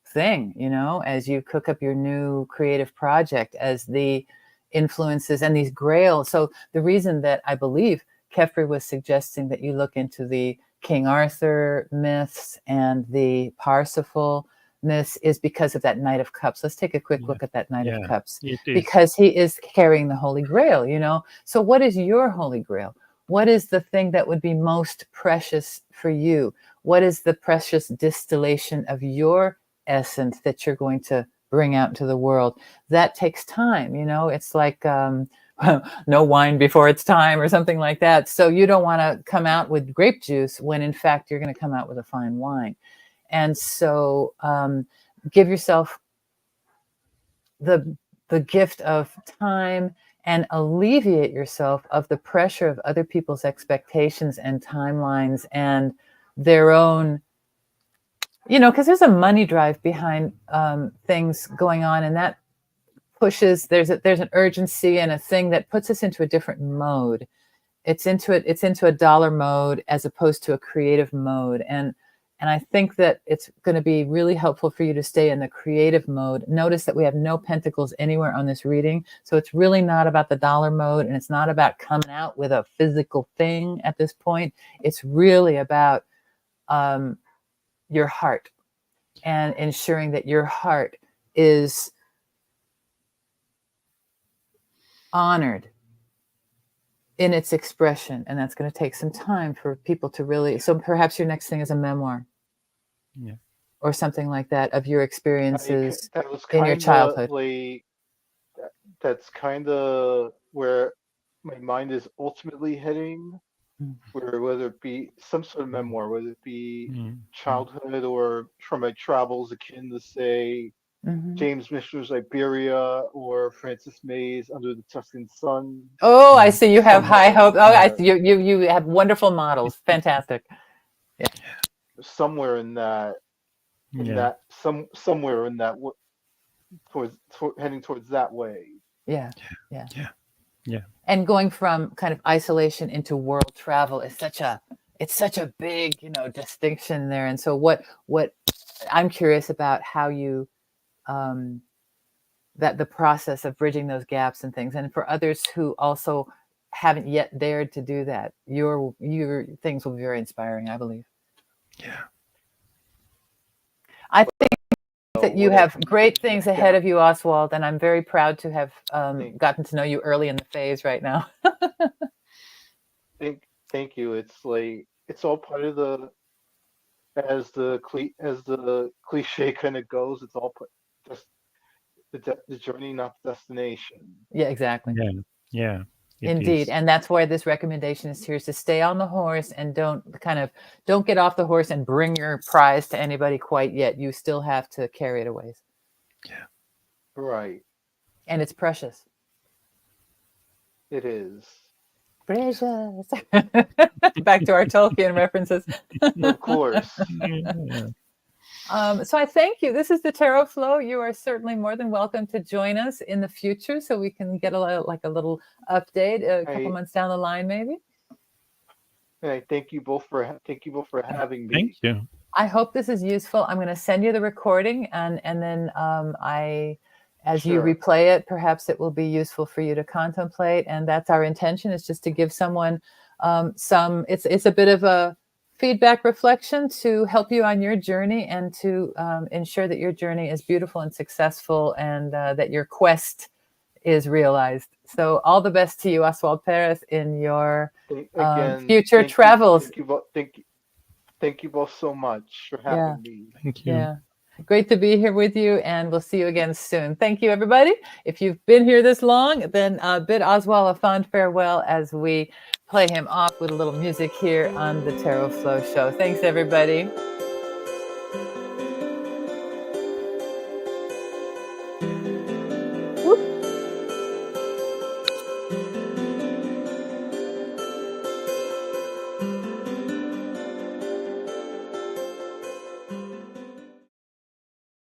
A: thing, as you cook up your new creative project, as the influences and these grails. So the reason that I believe Kefri was suggesting that you look into the King Arthur myths and the Parsifal myths is because of that Knight of Cups. Let's take a quick look at that Knight of Cups, because he is carrying the Holy Grail, So what is your Holy Grail? What is the thing that would be most precious for you? what is the precious distillation of your essence that you're going to bring out into the world? That takes time. It's like no wine before it's time or something like that. So you don't want to come out with grape juice when in fact you're going to come out with a fine wine. And so give yourself the gift of time and alleviate yourself of the pressure of other people's expectations and timelines and their own, because there's a money drive behind things going on, and that pushes, there's an urgency and a thing that puts us into a different mode. It's into a dollar mode as opposed to a creative mode. And I think that it's going to be really helpful for you to stay in the creative mode. Notice that we have no pentacles anywhere on this reading. So it's really not about the dollar mode, and it's not about coming out with a physical thing at this point. It's really about your heart and ensuring that your heart is honored in its expression. And that's going to take some time for people to really, so perhaps your next thing is a memoir.
B: Yeah.
A: Or something like that of your experiences
C: that was
A: in your childhood.
C: That's kind of where my mind is ultimately heading, where whether it be some sort of memoir, whether it be childhood or from my travels akin to, say, James Michener's Iberia or Francis May's Under the Tuscan Sun.
A: Oh, I see. You have high hopes. Oh, you have wonderful models. Fantastic. Yeah.
C: Somewhere in that, somewhere in that, heading towards that way.
A: Yeah. And going from kind of isolation into world travel is such a big, distinction there. And so what I'm curious about how you that the process of bridging those gaps and things, and for others who also haven't yet dared to do that, your things will be very inspiring, I believe.
B: Yeah.
A: I think that you have great things ahead of you, Oswald, and I'm very proud to have gotten to know you early in the phase right now.
C: Thank you. It's all part of the, as the cliche kind of goes. It's all just the journey, not the destination.
A: Yeah, exactly.
B: Yeah.
A: Indeed. And that's why this recommendation is here, is to stay on the horse and don't get off the horse and bring your prize to anybody quite yet. You still have to carry it a ways.
B: Yeah.
C: Right.
A: And it's precious.
C: It is.
A: Precious. Back to our Tolkien references.
C: Of course.
A: So I thank you. This is the Tarot Flow. You are certainly more than welcome to join us in the future, so we can get a little update a couple months down the line, maybe.
C: Hey, thank you both for having me.
B: Thank you.
A: I hope this is useful. I'm going to send you the recording, and then as you replay it, perhaps it will be useful for you to contemplate. And that's our intention, is just to give someone it's a bit of a feedback reflection to help you on your journey, and to ensure that your journey is beautiful and successful, and that your quest is realized. So all the best to you, Oswald Perez, in your future travels.
C: Thank you both so much for having me.
B: Thank you.
A: Yeah. Great to be here with you, and we'll see you again soon. Thank you, everybody. If you've been here this long, then bid Oswald a fond farewell as we play him off with a little music here on the Tarot Flow Show. Thanks, everybody.